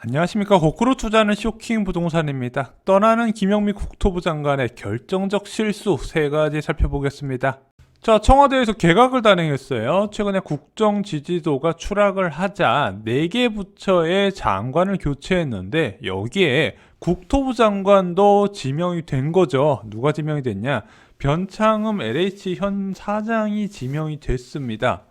안녕하십니까. 거꾸로 투자는 쇼킹 부동산입니다. 떠나는 김영미 국토부 장관의 결정적 실수 3가지 살펴보겠습니다. 자, 청와대에서 개각을 단행했어요. 최근에 국정 지지도가 추락을 하자 4개 부처의 장관을 교체했는데 여기에 국토부 장관도 지명이 된 거죠. 누가 지명이 됐냐? 변창흠 LH 현 사장이 지명이 됐습니다.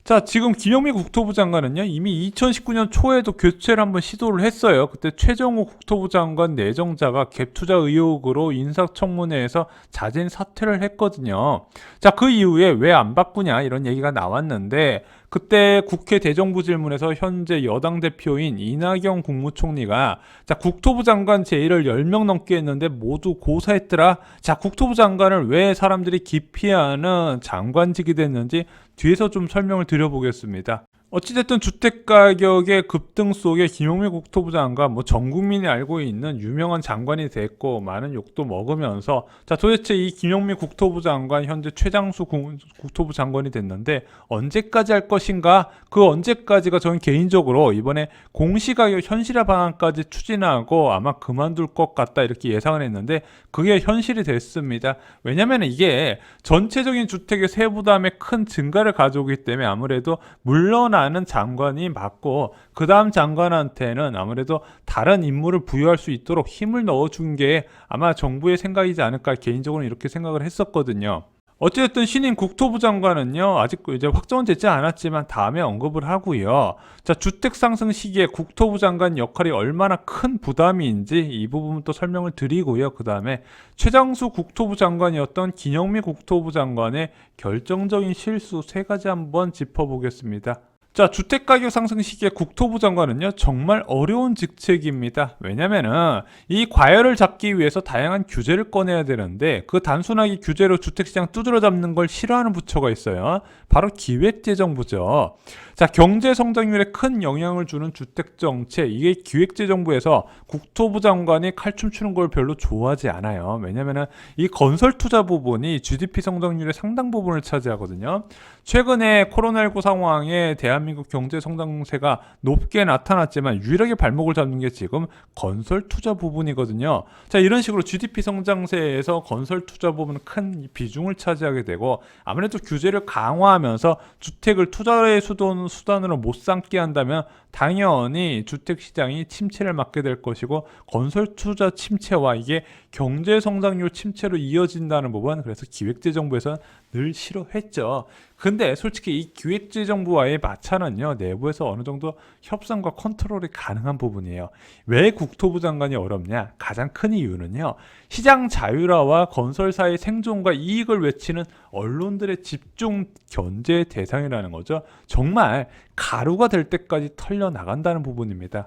자, 지금 김영미 국토부 장관은요, 이미 2019년 초에도 교체를 한번 시도를 했어요. 그때 최정호 국토부 장관 내정자가 갭투자 의혹으로 인사청문회에서 자진 사퇴를 했거든요. 자, 그 이후에 왜 안 바꾸냐 이런 얘기가 나왔는데, 그때 국회 대정부 질문에서 현재 여당 대표인 이낙연 국무총리가 자, 국토부 장관 제의를 10명 넘게 했는데 모두 고사했더라. 자, 국토부 장관을 왜 사람들이 기피하는 장관직이 됐는지 뒤에서 좀 설명을 드려보겠습니다. 어찌됐든 주택가격의 급등 속에 김용미 국토부 장관, 전 국민이 알고 있는 유명한 장관이 됐고 많은 욕도 먹으면서 자, 도대체 이 김용미 국토부 장관 현재 최장수 국토부 장관이 됐는데 언제까지 할 것인가? 그 언제까지가 저는 개인적으로 이번에 공시가격 현실화 방안까지 추진하고 아마 그만둘 것 같다 이렇게 예상을 했는데 그게 현실이 됐습니다. 왜냐면 이게 전체적인 주택의 세부담에 큰 증가를 가져오기 때문에 아무래도 물러나는 장관이 맞고 그 다음 장관한테는 아무래도 다른 임무를 부여할 수 있도록 힘을 넣어준 게 아마 정부의 생각이지 않을까 개인적으로 이렇게 생각을 했었거든요. 어쨌든 신임 국토부 장관은요, 아직 이제 확정은 되지 않았지만 다음에 언급을 하고요. 자, 주택 상승 시기에 국토부 장관 역할이 얼마나 큰 부담인지 이 부분도 설명을 드리고요. 그 다음에 최장수 국토부 장관이었던 김영미 국토부 장관의 결정적인 실수 3가지 한번 짚어보겠습니다. 자, 주택가격 상승 시기에 국토부 장관은요, 정말 어려운 직책입니다. 왜냐면은 이 과열을 잡기 위해서 다양한 규제를 꺼내야 되는데 그 단순하게 규제로 주택시장 두드러 잡는 걸 싫어하는 부처가 있어요. 바로 기획재정부죠. 자, 경제 성장률에 큰 영향을 주는 주택정책, 이게 기획재정부에서 국토부 장관이 칼춤 추는 걸 별로 좋아하지 않아요. 왜냐면은 이 건설 투자 부분이 GDP 성장률의 상당 부분을 차지하거든요. 최근에 코로나19 상황에 대한민국 경제 성장세가 높게 나타났지만 유일하게 발목을 잡는 게 지금 건설 투자 부분이거든요. 자, 이런 식으로 GDP 성장세에서 건설 투자 부분은 큰 비중을 차지하게 되고 아무래도 규제를 강화하면서 주택을 투자의 수단으로 못 삼게 한다면 당연히 주택시장이 침체를 맞게 될 것이고 건설 투자 침체와 이게 경제 성장률 침체로 이어진다는 부분, 그래서 기획재정부에서는 늘 싫어했죠. 근데 솔직히 이 기획재정부와의 마찰은요, 내부에서 어느 정도 협상과 컨트롤이 가능한 부분이에요. 왜 국토부 장관이 어렵냐? 가장 큰 이유는요, 시장 자율화와 건설사의 생존과 이익을 외치는 언론들의 집중 견제 대상이라는 거죠. 정말 가루가 될 때까지 털려나간다는 부분입니다.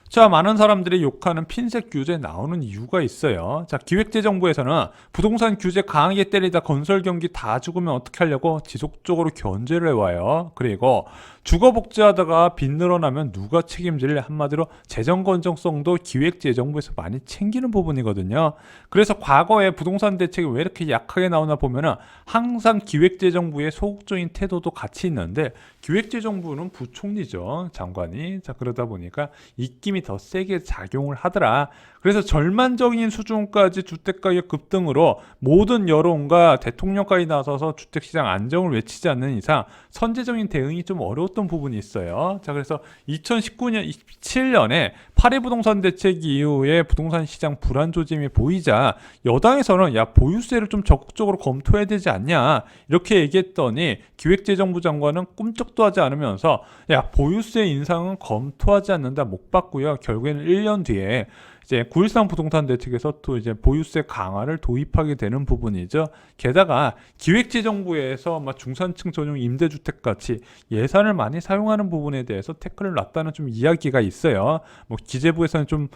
자, 많은 사람들이 욕하는 핀셋 규제 나오는 이유가 있어요. 자, 기획재정부에서는 부동산 규제 강하게 때리다 건설 경기 다 죽으면 어떻게 하려고 지속적으로 견제를 해와요. 그리고 주거 복지하다가 빚 늘어나면 누가 책임질래? 한마디로 재정 건전성도 기획재정부에서 많이 챙기는 부분이거든요. 그래서 과거에 부동산 대책이 왜 이렇게 약하게 나오나 보면은 항상 기획재정부의 소극적인 태도도 같이 있는데 기획재정부는 부총리죠, 장관이. 자, 그러다 보니까 입김이 더 세게 작용을 하더라. 그래서 절망적인 수준까지 주택가격 급등으로 모든 여론과 대통령까지 나서서 주택시장 안정을 외치지 않는 이상 선제적인 대응이 좀 어려웠던 부분이 있어요. 자, 그래서 2019년, 27년에 파리 부동산 대책 이후에 부동산 시장 불안 조짐이 보이자 여당에서는 야, 보유세를 좀 적극적으로 검토해야 되지 않냐 이렇게 얘기했더니 기획재정부 장관은 꿈쩍도 하지 않으면서 야, 보유세 인상은 검토하지 않는다, 못 받고요. 결국에는 1년 뒤에 이제 9.13 부동산 대책에서 또 이제 보유세 강화를 도입하게 되는 부분이죠. 게다가 기획재정부에서 중산층 전용 임대주택 같이 예산을 많이 사용하는 부분에 대해서 태클을 놨다는 좀 이야기가 있어요. 기재부에서는 좀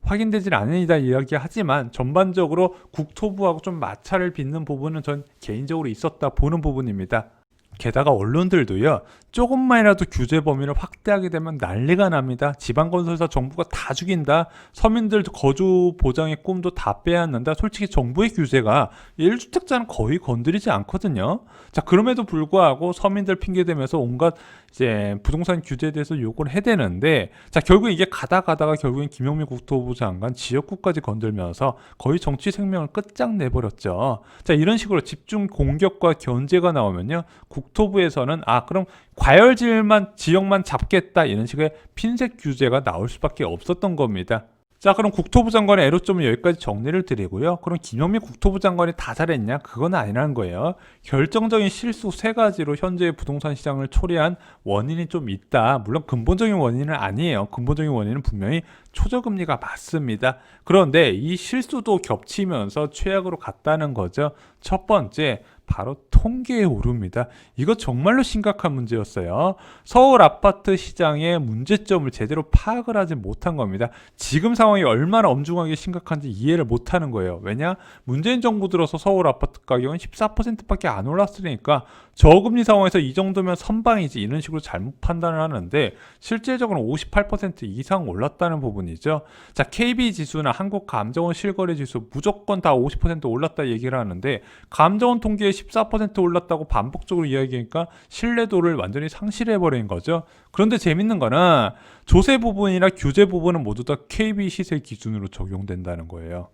확인되질 않으니다 이야기하지만 전반적으로 국토부하고 좀 마찰을 빚는 부분은 전 개인적으로 있었다 보는 부분입니다. 게다가 언론들도요, 조금만이라도 규제 범위를 확대하게 되면 난리가 납니다. 지방건설사 정부가 다 죽인다. 서민들 거주 보장의 꿈도 다 빼앗는다. 솔직히 정부의 규제가 1주택자는 거의 건드리지 않거든요. 자, 그럼에도 불구하고 서민들 핑계대면서 온갖 이제 부동산 규제에 대해서 요구를 해대는데, 자, 결국 이게 가다가 결국엔 김용민 국토부 장관 지역구까지 건들면서 거의 정치 생명을 끝장내버렸죠. 자, 이런 식으로 집중 공격과 견제가 나오면요, 국토부에서는 그럼 과열지만 지역만 잡겠다, 이런 식의 핀셋 규제가 나올 수밖에 없었던 겁니다. 자, 그럼 국토부 장관의 애로점은 여기까지 정리를 드리고요. 그럼 김영민 국토부 장관이 다 잘했냐? 그건 아니라는 거예요. 결정적인 실수 세 가지로 현재의 부동산 시장을 초래한 원인이 좀 있다. 물론 근본적인 원인은 아니에요. 근본적인 원인은 분명히 초저금리가 맞습니다. 그런데 이 실수도 겹치면서 최악으로 갔다는 거죠. 첫 번째, 바로 통계의 오류입니다. 이거 정말로 심각한 문제였어요. 서울 아파트 시장의 문제점을 제대로 파악을 하지 못한 겁니다. 지금 상황이 얼마나 엄중하게 심각한지 이해를 못하는 거예요. 왜냐? 문재인 정부 들어서 서울 아파트 가격은 14%밖에 안 올랐으니까 저금리 상황에서 이 정도면 선방이지, 이런 식으로 잘못 판단을 하는데 실제적으로 58% 이상 올랐다는 부분이죠. 자, KB지수나 한국감정원 실거래지수 무조건 다 50% 올랐다 얘기를 하는데, 감정원 통계에 14% 올랐다고 반복적으로 이야기하니까 신뢰도를 완전히 상실해버린 거죠. 그런데 재밌는 거는 조세 부분이나 규제 부분은 모두 다 KB 시세 기준으로 적용된다는 거예요.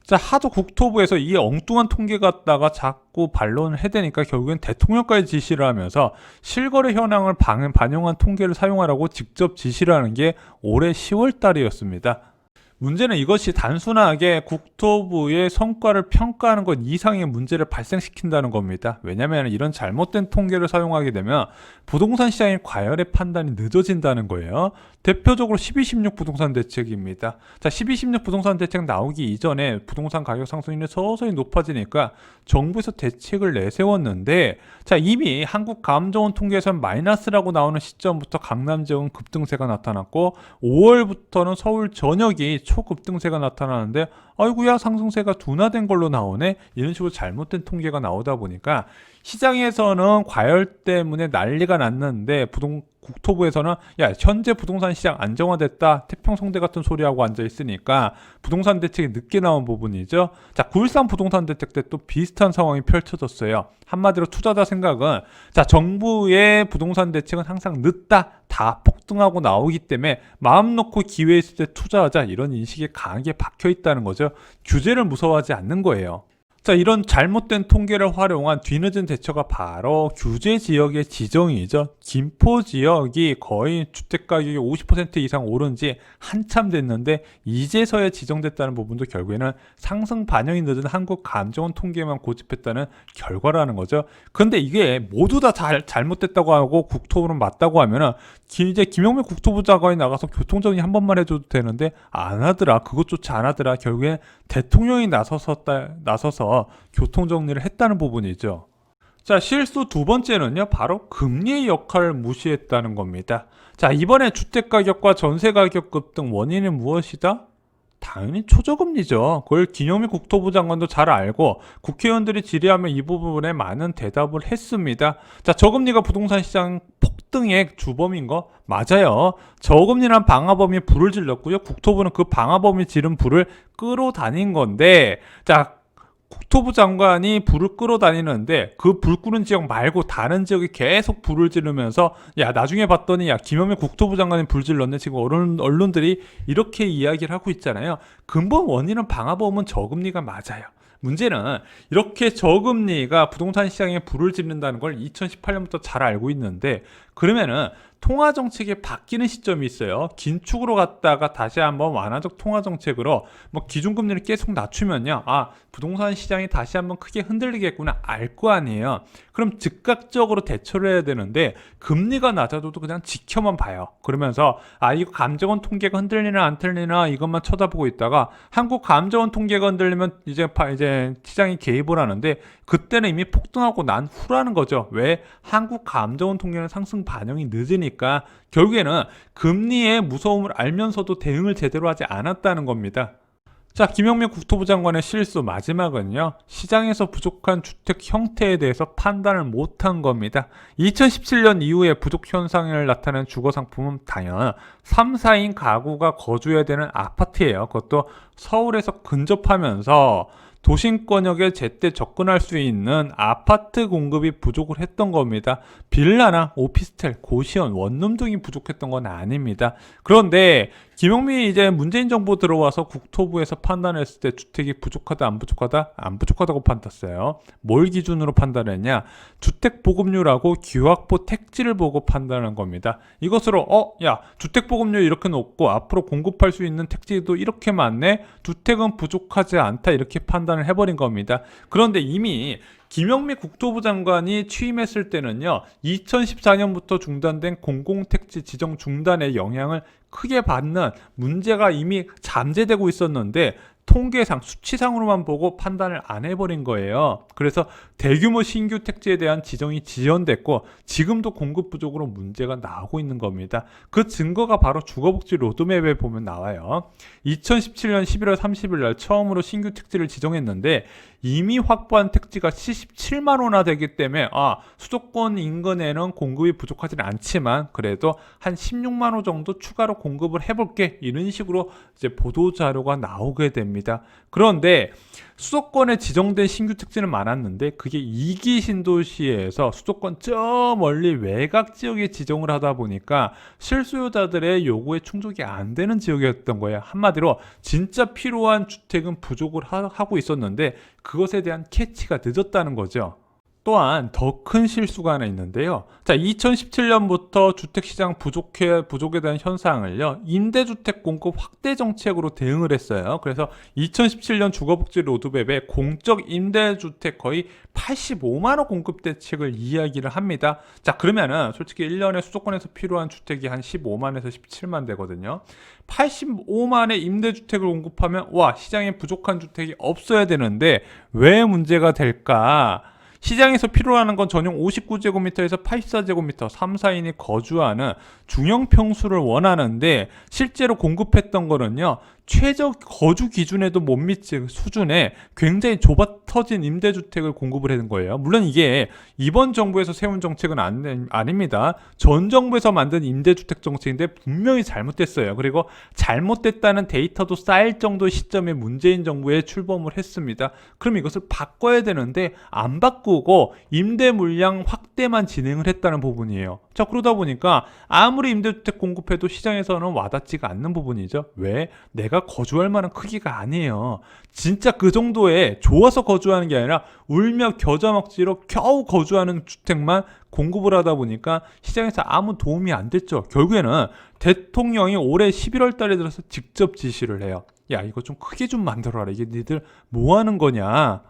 자, 하도 국토부에서 이 엉뚱한 통계 갖다가 자꾸 반론을 해대니까 결국엔 대통령까지 지시를 하면서 실거래 현황을 반영한 통계를 사용하라고 직접 지시를 하는 게 올해 10월 달이었습니다. 문제는 이것이 단순하게 국토부의 성과를 평가하는 것 이상의 문제를 발생시킨다는 겁니다. 왜냐하면 이런 잘못된 통계를 사용하게 되면 부동산 시장의 과열의 판단이 늦어진다는 거예요. 대표적으로 12.16 부동산 대책입니다. 자, 12.16 부동산 대책 나오기 이전에 부동산 가격 상승률이 서서히 높아지니까 정부에서 대책을 내세웠는데, 자, 이미 한국감정원 통계에서는 마이너스라고 나오는 시점부터 강남 지역은 급등세가 나타났고 5월부터는 서울 전역이 초급등세가 나타나는데, 아이고야, 상승세가 둔화된 걸로 나오네, 이런 식으로 잘못된 통계가 나오다 보니까 시장에서는 과열 때문에 난리가 났는데 국토부에서는 야, 현재 부동산 시장 안정화됐다, 태평성대 같은 소리하고 앉아있으니까 부동산 대책이 늦게 나온 부분이죠. 자, 9.13 부동산 대책 때 또 비슷한 상황이 펼쳐졌어요. 한마디로 투자자 생각은, 자, 정부의 부동산 대책은 항상 늦다, 다 폭등하고 나오기 때문에 마음 놓고 기회 있을 때 투자하자, 이런 인식이 강하게 박혀있다는 거죠. 규제를 무서워하지 않는 거예요. 자, 이런 잘못된 통계를 활용한 뒤늦은 대처가 바로 규제 지역의 지정이죠. 김포 지역이 거의 주택가격이 50% 이상 오른 지 한참 됐는데 이제서야 지정됐다는 부분도 결국에는 상승 반영이 늦은 한국감정원 통계만 고집했다는 결과라는 거죠. 근데 이게 모두 다 잘못됐다고 하고 국토부는 맞다고 하면은 이제 김영민 국토부 장관이 나가서 교통정리 한 번만 해줘도 되는데 안 하더라. 그것조차 안 하더라. 결국에 대통령이 나서서 교통정리를 했다는 부분이죠. 자, 실수 두 번째는요, 바로 금리의 역할을 무시했다는 겁니다. 자, 이번에 주택가격과 전세가격 급등 원인은 무엇이다? 당연히 초저금리죠. 그걸 김용민 국토부 장관도 잘 알고 국회의원들이 질의하면 이 부분에 많은 대답을 했습니다. 자, 저금리가 부동산 시장 폭등의 주범인 거 맞아요. 저금리란 방화범이 불을 질렀고요. 국토부는 그 방화범이 지른 불을 끌어다닌 건데, 자, 국토부 장관이 불을 끌어다니는데 그 불 끄는 지역 말고 다른 지역이 계속 불을 지르면서, 야, 나중에 봤더니 야, 김영민 국토부 장관이 불 질렀네, 지금 언론들이 이렇게 이야기를 하고 있잖아요. 근본 원인은 방화범은 저금리가 맞아요. 문제는 이렇게 저금리가 부동산 시장에 불을 지른다는 걸 2018년부터 잘 알고 있는데, 그러면은 통화정책이 바뀌는 시점이 있어요. 긴축으로 갔다가 다시 한번 완화적 통화정책으로 뭐 기준금리를 계속 낮추면요, 부동산 시장이 다시 한번 크게 흔들리겠구나 알 거 아니에요. 그럼 즉각적으로 대처를 해야 되는데 금리가 낮아도 그냥 지켜만 봐요. 그러면서 이거 감정원 통계가 흔들리나 안 흔들리나 이것만 쳐다보고 있다가 한국 감정원 통계가 흔들리면 이제 시장이 개입을 하는데, 그때는 이미 폭등하고 난 후라는 거죠. 왜? 한국 감정원 통계는 상승 반영이 늦으니까. 결국에는 금리의 무서움을 알면서도 대응을 제대로 하지 않았다는 겁니다. 자, 김영민 국토부 장관의 실수 마지막은요. 시장에서 부족한 주택 형태에 대해서 판단을 못한 겁니다. 2017년 이후에 부족 현상을 나타낸 주거 상품은 당연 3, 4인 가구가 거주해야 되는 아파트예요. 그것도 서울에서 근접하면서 도심권역에 제때 접근할 수 있는 아파트 공급이 부족을 했던 겁니다. 빌라나 오피스텔, 고시원, 원룸 등이 부족했던 건 아닙니다. 그런데 김용민이 이제 문재인 정부 들어와서 국토부에서 판단했을 때 주택이 부족하다, 안 부족하다? 안 부족하다고 판단했어요. 뭘 기준으로 판단했냐? 주택 보급률하고 규확보 택지를 보고 판단한 겁니다. 이것으로 야, 주택 보급률 이렇게 높고 앞으로 공급할 수 있는 택지도 이렇게 많네? 주택은 부족하지 않다 이렇게 판단을 해버린 겁니다. 그런데 이미 김영미 국토부 장관이 취임했을 때는요, 2014년부터 중단된 공공택지 지정 중단의 영향을 크게 받는 문제가 이미 잠재되고 있었는데 통계상 수치상으로만 보고 판단을 안 해버린 거예요. 그래서 대규모 신규 택지에 대한 지정이 지연됐고 지금도 공급 부족으로 문제가 나오고 있는 겁니다. 그 증거가 바로 주거복지 로드맵에 보면 나와요. 2017년 11월 30일 날 처음으로 신규 택지를 지정했는데 이미 확보한 택지가 77만 호나 되기 때문에 수도권 인근에는 공급이 부족하지는 않지만 그래도 한 16만 호 정도 추가로 공급을 해볼게, 이런 식으로 이제 보도 자료가 나오게 됩니다. 그런데 수도권에 지정된 신규 택지는 많았는데 그게 2기 신도시에서 수도권 저 멀리 외곽 지역에 지정을 하다 보니까 실수요자들의 요구에 충족이 안 되는 지역이었던 거예요. 한마디로 진짜 필요한 주택은 부족을 하고 있었는데 그것에 대한 캐치가 늦었다는 거죠. 또한 더 큰 실수가 하나 있는데요. 자, 2017년부터 주택시장 부족에 대한 현상을요, 임대주택 공급 확대 정책으로 대응을 했어요. 그래서 2017년 주거복지 로드맵에 공적 임대주택 거의 85만 호 공급 대책을 이야기를 합니다. 자, 그러면은 솔직히 1년에 수도권에서 필요한 주택이 한 15만에서 17만 되거든요. 85만의 임대주택을 공급하면 시장에 부족한 주택이 없어야 되는데 왜 문제가 될까? 시장에서 필요로 하는 건 전용 59제곱미터에서 84제곱미터 3, 4인이 거주하는 중형 평수를 원하는데 실제로 공급했던 거는요, 최저 거주 기준에도 못 미칠 수준의 굉장히 좁아터진 임대주택을 공급을 하는 거예요. 물론 이게 이번 정부에서 세운 정책은 아닙니다. 전 정부에서 만든 임대주택 정책인데 분명히 잘못됐어요. 그리고 잘못됐다는 데이터도 쌓일 정도의 시점에 문재인 정부에 출범을 했습니다. 그럼 이것을 바꿔야 되는데 안 바꾸고 임대 물량 확대만 진행을 했다는 부분이에요. 자, 그러다 보니까 아무리 임대주택 공급해도 시장에서는 와닿지가 않는 부분이죠. 왜? 내가 거주할 만한 크기가 아니에요. 진짜 그 정도에 좋아서 거주하는 게 아니라 울며 겨자 먹지로 겨우 거주하는 주택만 공급을 하다 보니까 시장에서 아무 도움이 안 됐죠. 결국에는 대통령이 올해 11월 달에 들어서 직접 지시를 해요. 야, 이거 좀 크게 좀 만들어라. 이게 니들 뭐 하는 거냐.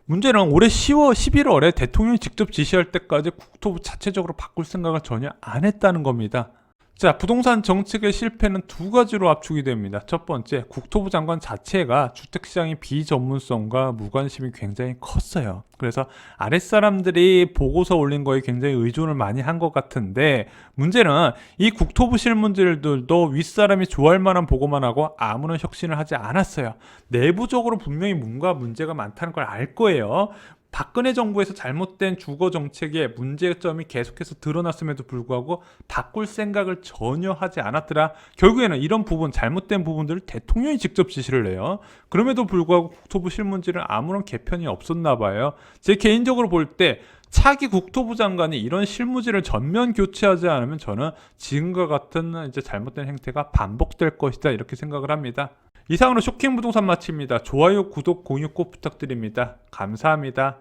문제는 올해 11월에 대통령이 직접 지시할 때까지 국토부 자체적으로 바꿀 생각을 전혀 안 했다는 겁니다. 자, 부동산 정책의 실패는 두 가지로 압축이 됩니다. 첫 번째, 국토부 장관 자체가 주택시장의 비전문성과 무관심이 굉장히 컸어요. 그래서 아랫사람들이 보고서 올린 거에 굉장히 의존을 많이 한 것 같은데, 문제는 이 국토부 실무진들도 윗사람이 좋아할 만한 보고만 하고 아무런 혁신을 하지 않았어요. 내부적으로 분명히 뭔가 문제가 많다는 걸 알 거예요. 박근혜 정부에서 잘못된 주거 정책에 문제점이 계속해서 드러났음에도 불구하고 바꿀 생각을 전혀 하지 않았더라. 결국에는 이런 부분, 잘못된 부분들을 대통령이 직접 지시를 해요. 그럼에도 불구하고 국토부 실문지는 아무런 개편이 없었나 봐요. 제 개인적으로 볼 때 차기 국토부 장관이 이런 실무지를 전면 교체하지 않으면 저는 지금과 같은 이제 잘못된 행태가 반복될 것이다, 이렇게 생각을 합니다. 이상으로 쇼킹 부동산 마칩니다. 좋아요, 구독, 공유 꼭 부탁드립니다. 감사합니다.